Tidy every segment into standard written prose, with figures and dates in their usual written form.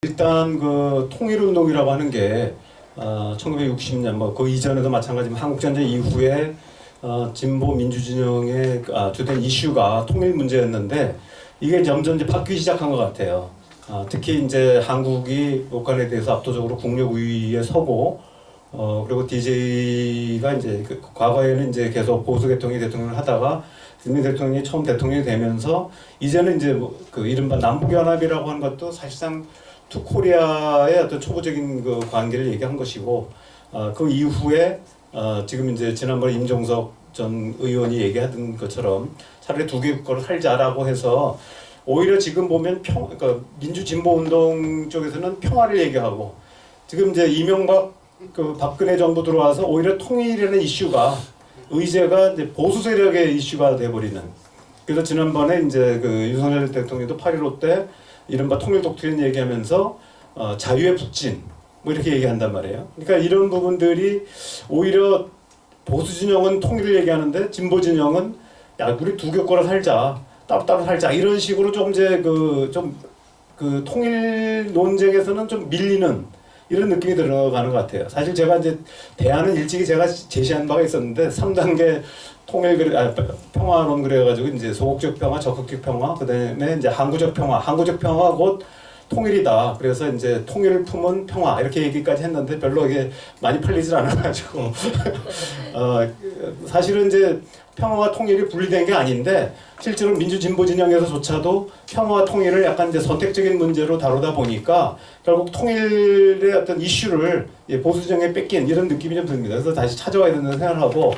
일단 그 통일운동이라고 하는 게 1960년 뭐 그 이전에도 마찬가지지만 한국전쟁 이후에 진보 민주진영의 주된 이슈가 통일 문제였는데 이게 점점 이제 바뀌기 시작한 것 같아요. 특히 이제 한국이 북한에 대해서 압도적으로 국력 우위에 서고 그리고 DJ가 이제 과거에는 이제 계속 보수 계통의 대통령을 하다가 김대중 대통령이 처음 대통령이 되면서 이제는 이제 그 이른바 남북연합이라고 하는 것도 사실상 투코리아의 어떤 초보적인 그 관계를 얘기한 것이고 그 이후에 지금 이제 지난번에 임종석 전 의원이 얘기하던 것처럼 차라리 두 개 국가로 살자라고 해서 오히려 지금 보면 그러니까 민주진보운동 쪽에서는 평화를 얘기하고 지금 이제 이명박 그 박근혜 정부 들어와서 오히려 통일이라는 이슈가 의제가 이제 보수 세력의 이슈가 돼버리는. 그래서 지난번에 이제 그 윤석열 대통령도 8.15 때 이른바 통일 독트린 얘기하면서 자유의 북진 뭐 이렇게 얘기한단 말이에요. 그러니까 이런 부분들이 오히려 보수 진영은 통일을 얘기하는데 진보 진영은 야 우리 두 교과로 살자 따로따로 살자 이런 식으로 좀 이제 그 통일 논쟁에서는 좀 밀리는 이런 느낌이 들어가는 것 같아요. 사실 제가 이제 대안은 일찍이 제가 제시한 바가 있었는데 3단계 통일 평화론 그래가지고 이제 소극적 평화, 적극적 평화, 그다음에 이제 항구적 평화 곧 통일이다. 그래서 이제 통일을 품은 평화 이렇게 얘기까지 했는데 별로 이게 많이 팔리질 않아가지고 사실은 이제 평화와 통일이 분리된 게 아닌데 실제로 민주진보 진영에서조차도 평화와 통일을 약간 이제 선택적인 문제로 다루다 보니까 결국 통일의 어떤 이슈를 보수 진영에 뺏긴 이런 느낌이 좀 듭니다. 그래서 다시 찾아와야 된다는 생각을 하고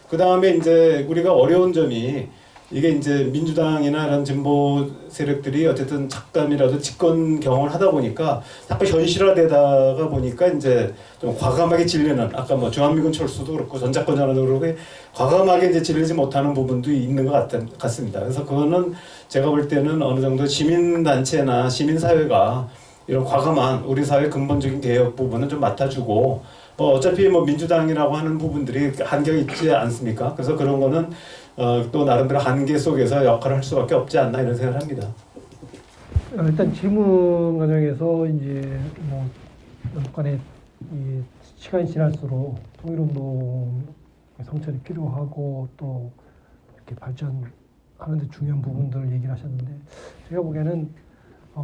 그 다음에 이제 우리가 어려운 점이 이게 이제 민주당이나 이런 진보 세력들이 어쨌든 잠깐이라도 집권 경험을 하다 보니까 자꾸 현실화되다가 보니까 이제 좀 과감하게 질리는 아까 뭐 주한미군 철수도 그렇고 전작권 전환도 그렇고 과감하게 이제 질리지 못하는 부분도 있는 것 같습니다. 그래서 그거는 제가 볼 때는 어느 정도 시민단체나 시민사회가 이런 과감한 우리 사회 근본적인 개혁 부분은 좀 맡아주고 뭐 어차피 뭐 민주당이라고 하는 부분들이 한계가 있지 않습니까? 그래서 그런 거는 또 나름대로 한계 속에서 역할을 할 수밖에 없지 않나 이런 생각을 합니다. 일단 질문 과정에서 이제 뭐 북한의 이 시간이 지날수록 통일운동의 성찰이 필요하고 또 이렇게 발전하는데 중요한 부분들을 얘기를 하셨는데 제가 보기에는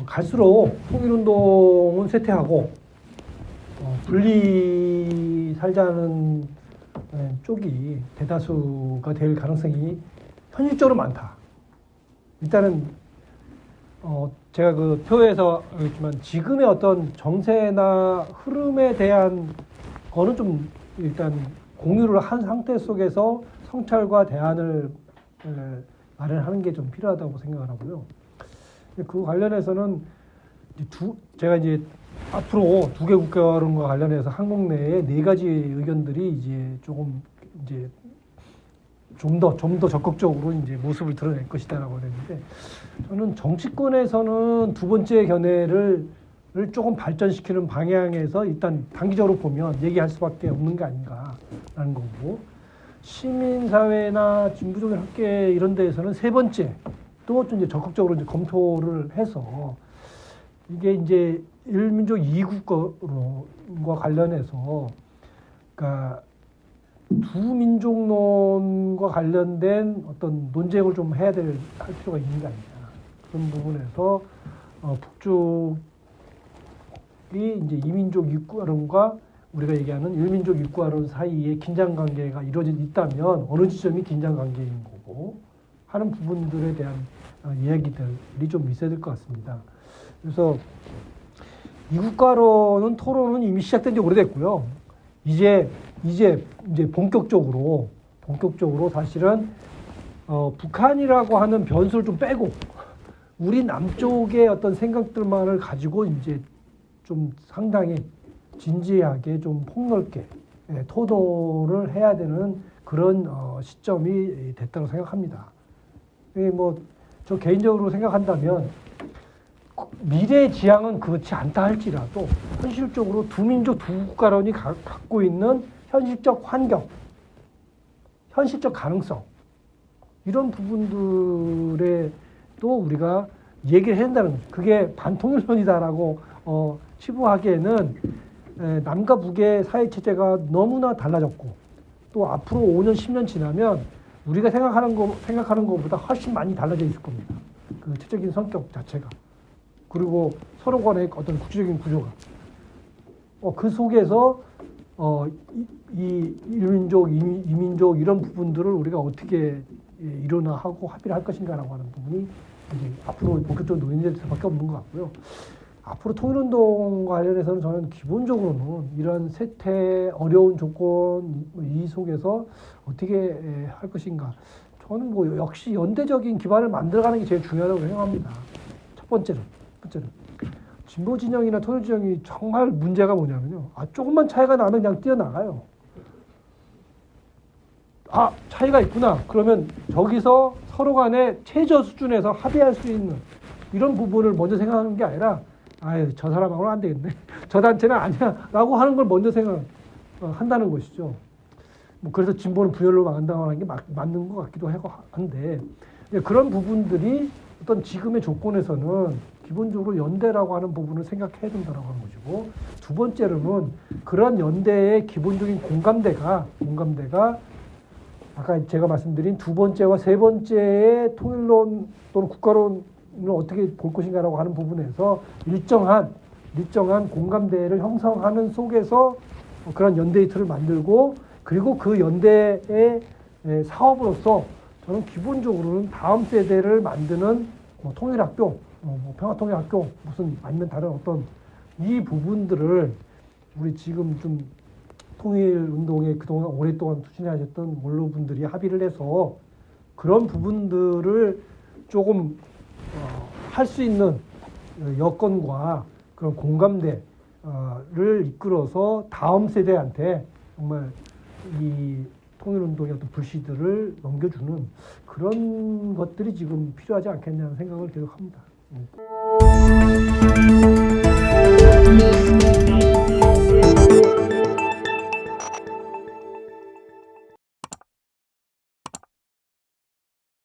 갈수록 통일운동은 쇠퇴하고 분리 살자는 쪽이 대다수가 될 가능성이 현실적으로 많다. 일단은 제가 그 표에서 했지만 지금의 어떤 정세나 흐름에 대한 거는 좀 일단 공유를 한 상태 속에서 성찰과 대안을 마련하는 게 좀 필요하다고 생각을 하고요. 그 관련해서는 제가 이제 앞으로 두 개 국가론과 관련해서 한국 내에 네 가지 의견들이 이제 조금 이제 좀 더 적극적으로 이제 모습을 드러낼 것이다라고 했는데 저는 정치권에서는 두 번째 견해를 조금 발전시키는 방향에서 일단 단기적으로 보면 얘기할 수밖에 없는 게 아닌가라는 거고 시민사회나 진보적인 학계 이런 데에서는 세 번째 또 이제 적극적으로 이제 검토를 해서 이게 이제 일민족 이국과 관련해서 그러니까 두 민족론과 관련된 어떤 논쟁을 좀 할 필요가 있는 게 아니냐 그런 부분에서 북쪽이 이제 이민족 육구화론과 우리가 얘기하는 일민족 육구화론 사이에 긴장 관계가 이루어져 있다면 어느 지점이 긴장 관계인 거고 하는 부분들에 대한 이야기들이 좀 있어야 될 것 같습니다. 그래서 이국가로는 토론은 이미 시작된 지 오래됐고요. 이제 본격적으로 사실은 북한이라고 하는 변수를 좀 빼고 우리 남쪽의 어떤 생각들만을 가지고 이제 좀 상당히 진지하게 좀 폭넓게 토론을 해야 되는 그런 시점이 됐다고 생각합니다. 뭐 저 개인적으로 생각한다면 미래의 지향은 그렇지 않다 할지라도 현실적으로 두 민족 두 국가론이 갖고 있는 현실적 환경, 현실적 가능성 이런 부분들에 또 우리가 얘기를 해야 된다는 거죠. 그게 반통일론이다라고 치부하기에는 남과 북의 사회 체제가 너무나 달라졌고 또 앞으로 5년, 10년 지나면 우리가 생각하는 것보다 훨씬 많이 달라져 있을 겁니다. 그 체적인 성격 자체가. 그리고 서로 간의 어떤 국제적인 구조가. 그 속에서 이 일민족, 이민족 이런 부분들을 우리가 어떻게 일원화하고 합의를 할 것인가라고 하는 부분이 이제 앞으로 본격적으로 논의될 수밖에 없는 것 같고요. 앞으로 통일운동 관련해서는 저는 기본적으로는 이런 세태 어려운 조건 이 속에서 어떻게 할 것인가. 저는 뭐 역시 연대적인 기반을 만들어가는 게 제일 중요하다고 생각합니다. 첫 번째는 진보 진영이나 통일 진영이 정말 문제가 뭐냐면요. 조금만 차이가 나면 그냥 뛰어나가요. 차이가 있구나. 그러면 저기서 서로 간에 최저 수준에서 합의할 수 있는 이런 부분을 먼저 생각하는 게 아니라 저 사람하고는 안 되겠네. 저 단체는 아니야. 라고 하는 걸 먼저 생각한다는 것이죠. 뭐 그래서 진보는 분열로 망한다고 하는 게 맞는 것 같기도 한데 그런 부분들이 어떤 지금의 조건에서는 기본적으로 연대라고 하는 부분을 생각해야 된다고 하는 것이고 두 번째로는 그런 연대의 기본적인 공감대가 아까 제가 말씀드린 두 번째와 세 번째의 통일론 또는 국가론을 어떻게 볼 것인가라고 하는 부분에서 일정한 공감대를 형성하는 속에서 그런 연대의 틀을 만들고 그리고 그 연대의 사업으로서 저는 기본적으로는 다음 세대를 만드는 통일학교, 평화통일학교 무슨 아니면 다른 어떤 이 부분들을 우리 지금 좀 통일운동에 그동안 오랫동안 추진하셨던 원로분들이 합의를 해서 그런 부분들을 조금 할 수 있는 여건과 그런 공감대를 이끌어서 다음 세대한테 정말 이 통일운동의 어떤 불씨들을 넘겨주는 그런 것들이 지금 필요하지 않겠냐는 생각을 계속 합니다.